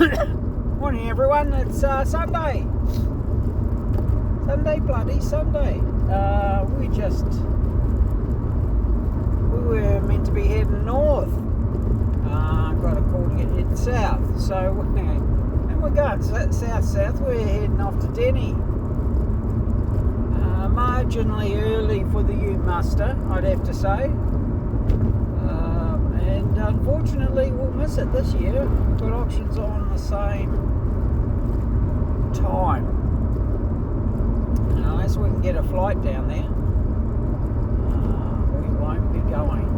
Morning everyone, it's Sunday. Bloody Sunday. We were meant to be heading north. Got a call to head south. So, and we're going south. We're heading off to Deni. Marginally early for the U-Muster, I'd have to say. And unfortunately we'll miss it this year. We've got auctions on the same time. Unless we can get a flight down there, we won't be going.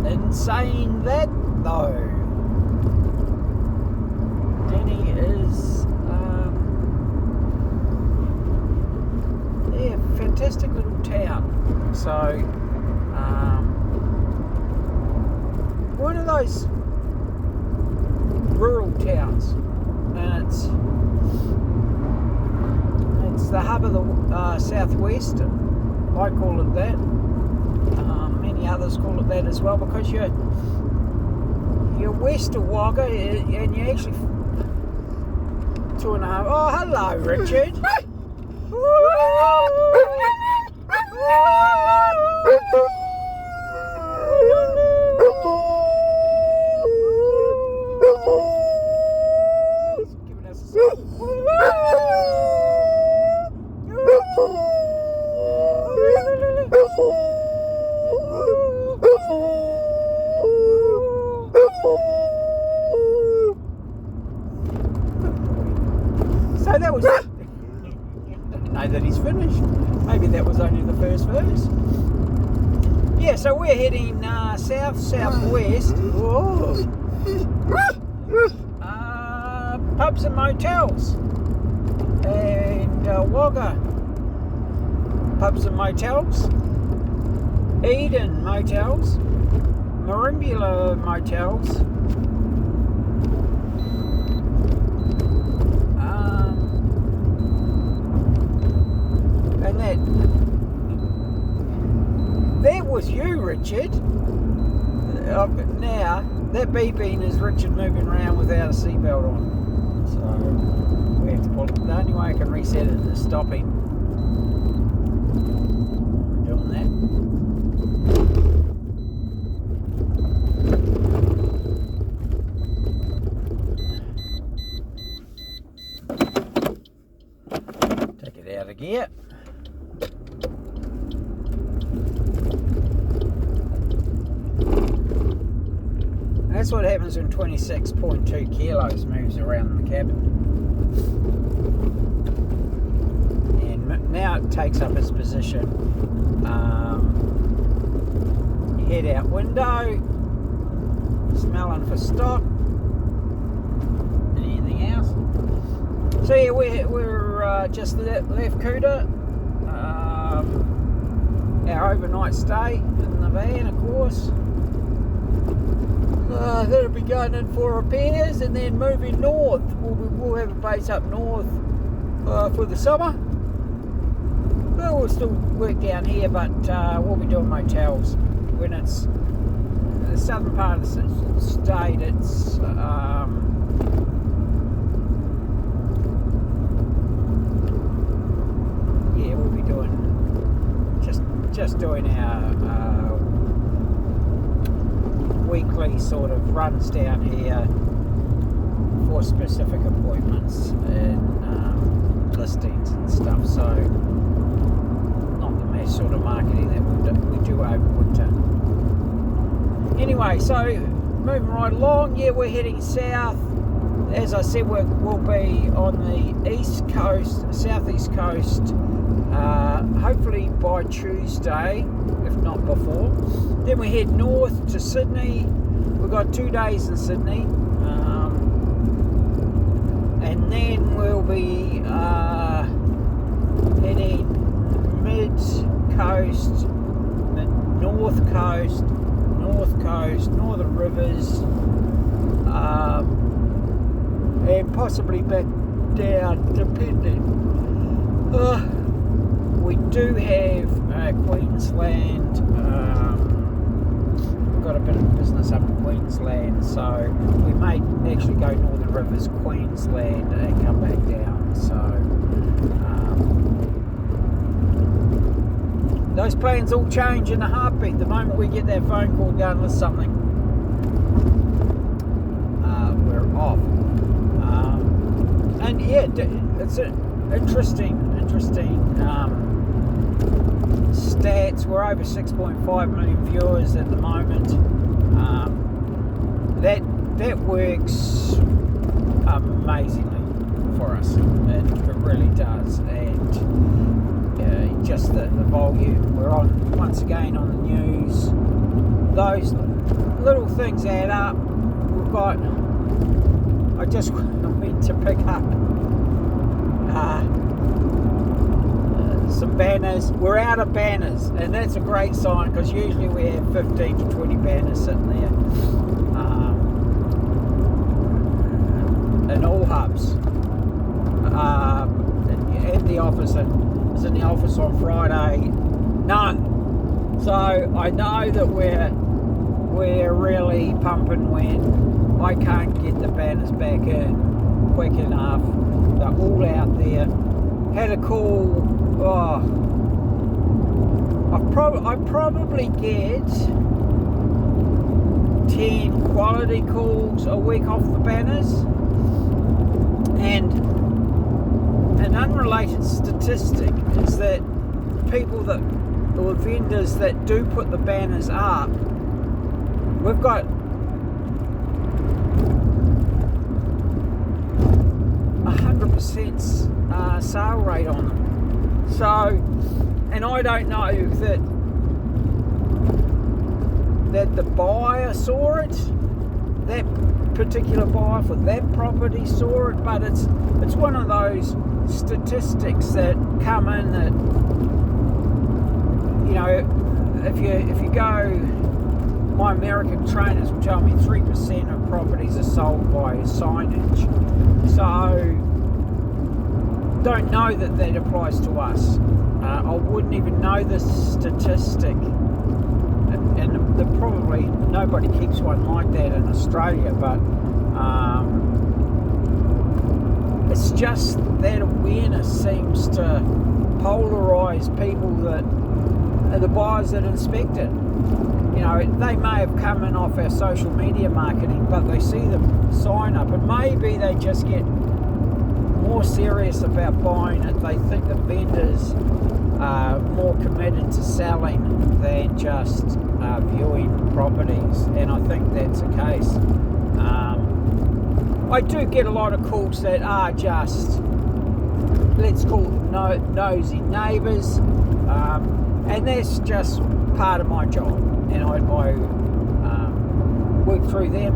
In saying that though, Deni is a fantastic little town. So one of those rural towns, and it's the hub of the southwest. I call it that. Many others call it that as well, because you're west of Wagga, and you're actually 2.5. Oh, hello, Richard. Giving us a So that was it. Don't know that he's finished. Maybe that was only the first verse. Yeah, so we're heading southwest. Whoa. Pubs and motels. And Wagga pubs and motels. Eden motels. Marimbula motels. And that was you, Richard. Now that beeping is Richard moving around without a seatbelt on. So we have to pull it. The only way I can reset it is stopping. We're doing that. Take it out of gear. That's what happens when 26.2 kilos moves around the cabin. And now it takes up its position. Head out window, smelling for stock. Anything else? So yeah, we're just left Cooter. Our overnight stay in the van, of course. That'll be going in for repairs and then moving north. We'll have a base up north for the summer. Well, we'll still work down here, but we'll be doing motels when it's the southern part of the state. It's yeah, we'll be doing just doing our weekly sort of runs down here for specific appointments and listings and stuff. So not the mass sort of marketing that we do over winter. Anyway, so moving right along. Yeah, we're heading south. As I said, we'll be on the east coast, southeast coast, hopefully by Tuesday, if not before. Then we head north to Sydney. We've got 2 days in Sydney. And then we'll be heading mid-coast, north coast, northern rivers, and possibly back down, depending. We do have Queensland got a bit of business up in Queensland, so we may actually go Northern Rivers, Queensland, and come back down. So those plans all change in a heartbeat. The moment we get that phone call going with something, we're off. And yeah, it's an interesting stats. We're over 6.5 million viewers at the moment. That works amazingly for us. It really does. And just the volume. We're on once again on the news. Those little things add up. We've got. I just went to pick up some banners. We're out of banners, and that's a great sign, because usually we have 15 to 20 banners sitting there in all hubs. At the office, and was in the office on Friday, none. So I know that we're really pumping when I can't get the banners back in quick enough. They're all out there. Had a call. I probably get 10 quality calls a week off the banners. And an unrelated statistic is that people or vendors that do put the banners up, we've got 100% sale rate on them. So, and I don't know that the buyer saw it, that particular buyer for that property saw it, but it's one of those statistics that come in that, you know, if you go, my American trainers will tell me 3% of properties are sold by signage. So don't know that applies to us. I wouldn't even know this statistic, and probably nobody keeps one like that in Australia, but it's just that awareness seems to polarise people that are the buyers that inspect it. You know, they may have come in off our social media marketing, but they see the sign up, and maybe they just get more serious about buying it. They think the vendors are more committed to selling than just viewing properties, and I think that's the case. I do get a lot of calls that are just, let's call them nosy neighbours, and that's just part of my job, and I work through them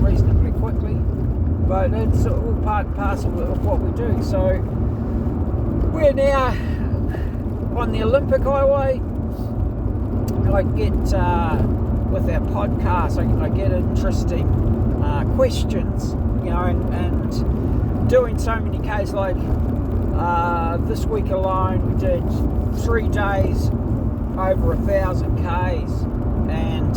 reasonably quickly, but it's all part and parcel of what we do. So we're now on the Olympic Highway. I get with our podcast, I get interesting questions, you know, and doing so many Ks, like this week alone we did 3 days over 1,000 Ks, and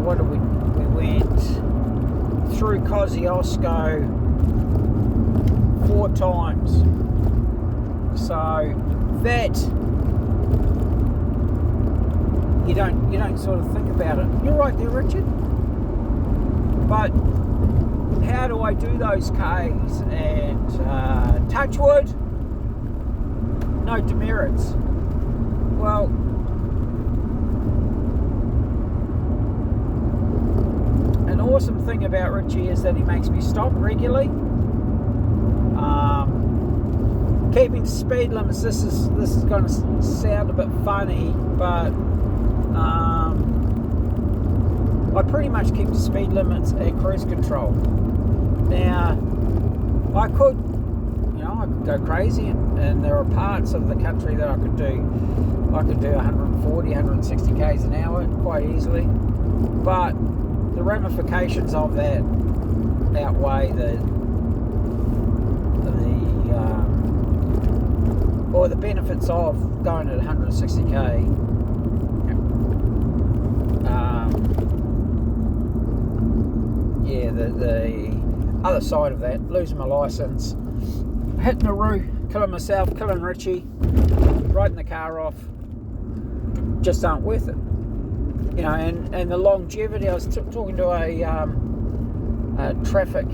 what did we went through Kosciuszko 4 times. So that you don't sort of think about it. You're right there, Richard. But how do I do those Ks? And touch wood, no demerits. Well, an awesome thing about Richie is that he makes me stop regularly. Keeping speed limits. This is going to sound a bit funny, but I pretty much keep the speed limits at cruise control. Now, I could go crazy, and there are parts of the country that I could do 140, 160 k's an hour quite easily, but the ramifications of that outweigh the benefits of going at 160k the other side of that, losing my licence, hitting the roof, killing myself, killing Richie, writing the car off, just aren't worth it. You know, and the longevity. I was talking to a traffic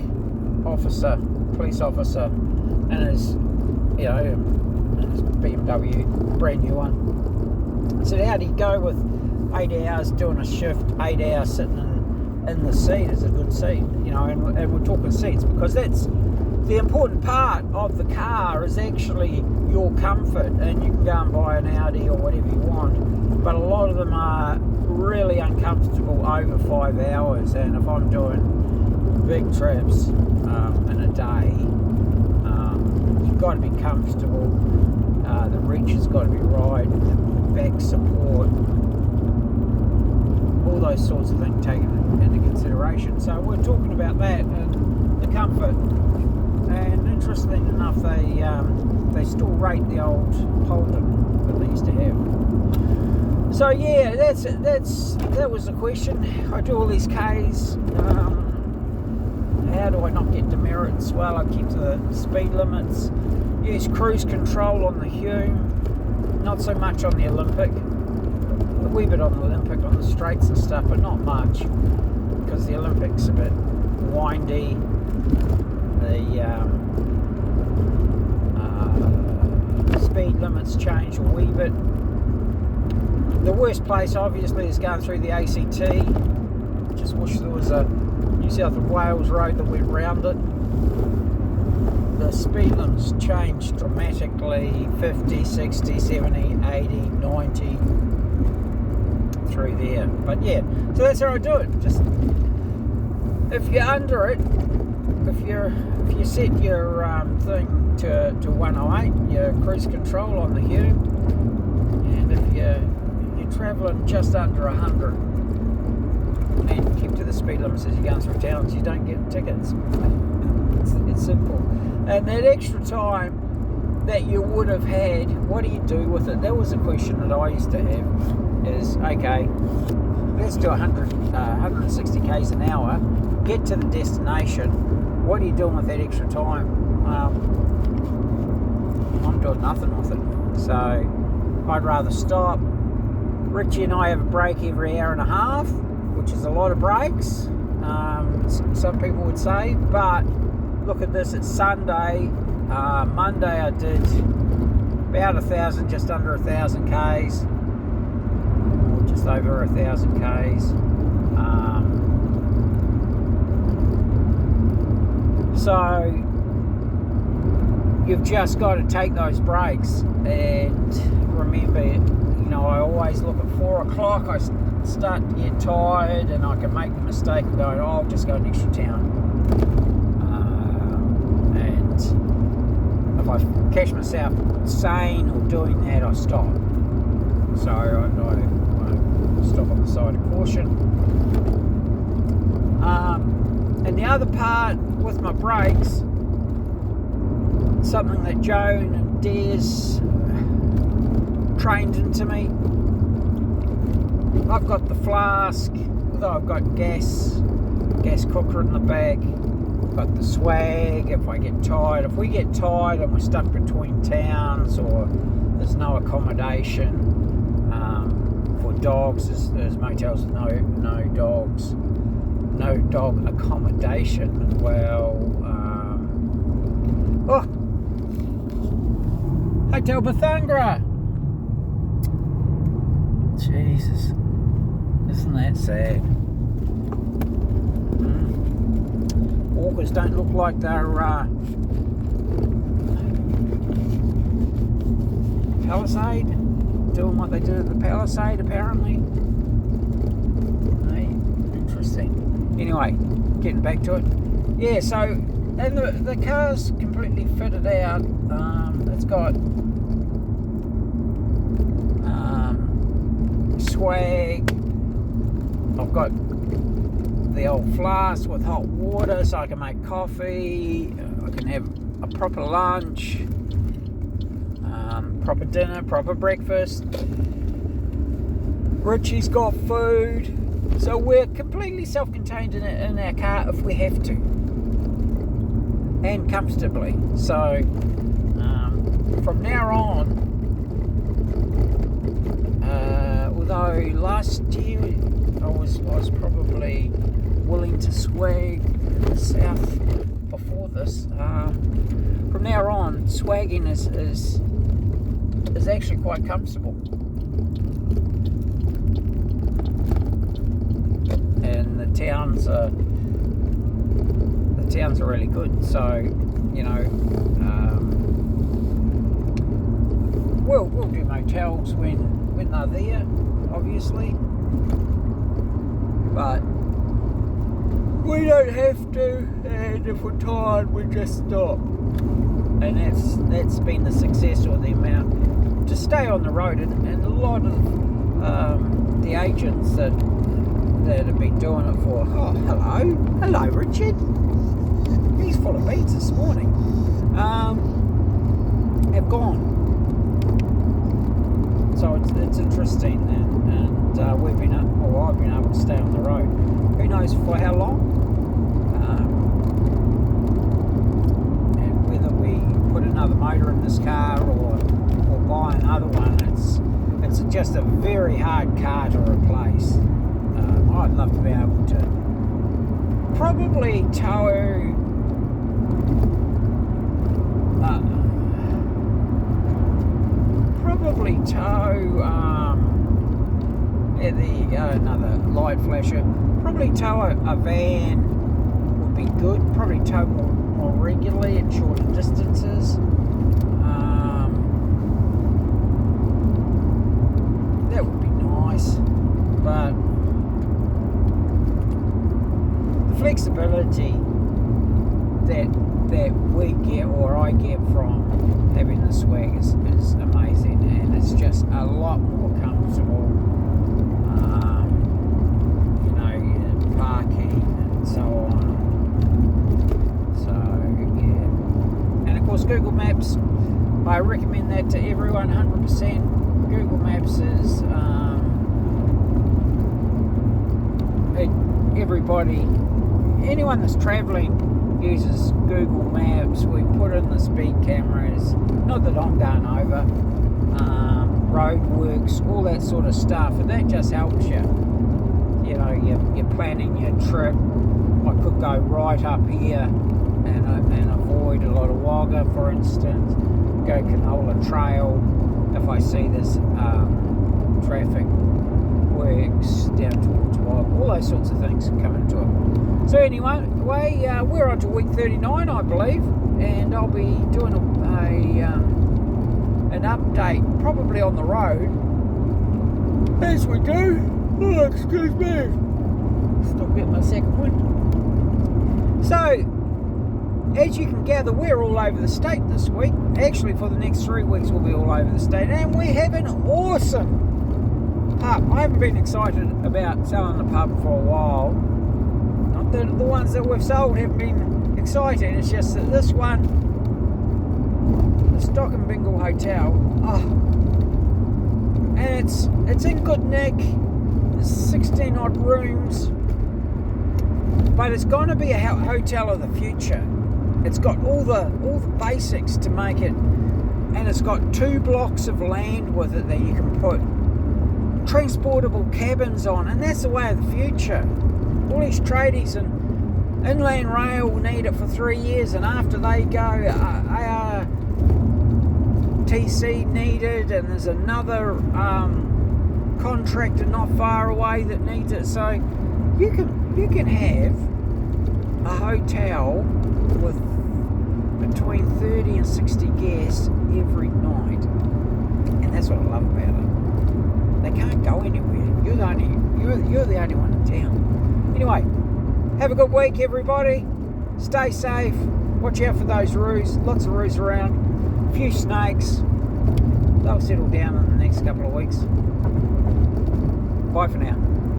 officer, police officer, and his BMW, brand new one. I said, how do you go with 8 hours doing a shift, 8 hours sitting in the seat is a good seat, you know, and we're talking seats because that's the important part of the car is actually your comfort, and you can go and buy an Audi or whatever you want, but a lot of them are really uncomfortable over 5 hours, and if I'm doing big trips in a day, you've got to be comfortable, the reach has got to be right, the back support, all those sorts of things taken into consideration. So we're talking about that and the comfort, and interestingly enough they still rate the old Harden that they used to have. So yeah, that was the question. I do all these Ks. How do I not get demerits? Well, I keep to the speed limits, use cruise control on the Hume, not so much on the Olympic, a wee bit on the Olympic on the straights and stuff, but not much, because the Olympic's a bit windy, the speed limits change a wee bit. The worst place obviously is going through the ACT. Just wish there was a New South Wales road that went round it. The speed limits change dramatically, 50, 60, 70, 80, 90 through there. But yeah, so that's how I do it. Just if you're under it, if you set your thing to 108, your cruise control on the Hume, and if you're travelling just under 100, and keep to the speed limits as you're going through towns, you don't get tickets. It's simple. And that extra time that you would have had, what do you do with it? That was a question that I used to have, is, okay, let's do 160 k's an hour, get to the destination, what are you doing with that extra time? I'm doing nothing with it. So I'd rather stop. Richie and I have a break every hour and a half, which is a lot of breaks, some people would say, but look at this, it's Sunday. Monday I did about 1,000, just under 1,000 k's, or just over 1,000 k's. So you've just got to take those breaks, and remember, you know, I always look at 4 o'clock, I start to get tired, and I can make the mistake of going, oh, I'll just go next to town. And if I catch myself saying or doing that, I stop. So I stop on the side of caution. And the other part with my brakes, something that Joan and Des trained into me. I've got the flask, although I've got gas cooker in the back. I've got the swag if I get tired. If we get tired and we're stuck between towns, or there's no accommodation for dogs, there's motels with no dogs, no dog accommodation. Well, Hotel Bithungra. Jesus, isn't that sad? Walkers don't look like they're Palisade, doing what they do at the Palisade apparently. Hey, interesting. Anyway, getting back to it. Yeah, so, and the car's completely fitted out. It's got swag. I've got the old flask with hot water so I can make coffee. I can have a proper lunch, proper dinner, proper breakfast. Richie's got food. So we're completely self-contained in our car if we have to, and comfortably. So from now on, although last year I was probably willing to swag south before this, from now on swagging is actually quite comfortable. And the towns are really good. So, you know, we'll do motels when they're there, obviously, but we don't have to. And if we're tired, we just stop. And that's been the success, or the amount to stay on the road. And a lot of the agents that have been doing it for, hello Richard, he's full of beats this morning, have gone. So it's interesting, and I've been able to stay on the road. Who knows for how long, and whether we put another motor in this car or buy another one. It's just a very hard car to replace. I'd love to be able to probably tow another light flasher. Probably tow a van would be good. Probably tow more regularly at shorter distances. That would be nice, but the flexibility that we get, or I get, from having the swag is amazing, and it's just a lot more comfortable. You know, parking and so on. So yeah, and of course Google Maps, I recommend that to everyone 100%. Google Maps is anyone that's travelling uses Google Maps. We put in the speed cameras, not that I'm going over, roadworks, all that sort of stuff, and that just helps you. You know, you're planning your trip. I could go right up here and avoid a lot of Wagga, for instance, go Canola Trail if I see this traffic works down towards Wagga, all those sorts of things come into it. So anyway, we're on to week 39, I believe, and I'll be doing an update probably on the road as we do. Oh, excuse me, still getting my second one. So as you can gather, we're all over the state this week. Actually, for the next 3 weeks we'll be all over the state, and we have an awesome pub. I haven't been excited about selling the pub for a while. Not that the ones that we've sold haven't been exciting, it's just that this one, the Stockinbingal Hotel, and it's in good nick. There's 16 odd rooms, but it's going to be a hotel of the future. It's got all the basics to make it, and it's got 2 blocks of land with it that you can put transportable cabins on, and that's the way of the future. All these tradies and Inland Rail need it for 3 years, and after they go, ARTC needed, and there's another contractor not far away that needs it. So you can have a hotel with between 30 and 60 guests every night, and that's what I love about it. They can't go anywhere. You're the only one in town. Anyway, have a good week, everybody. Stay safe. Watch out for those roos. Lots of roos around. A few snakes. They'll settle down in the next couple of weeks. Bye for now.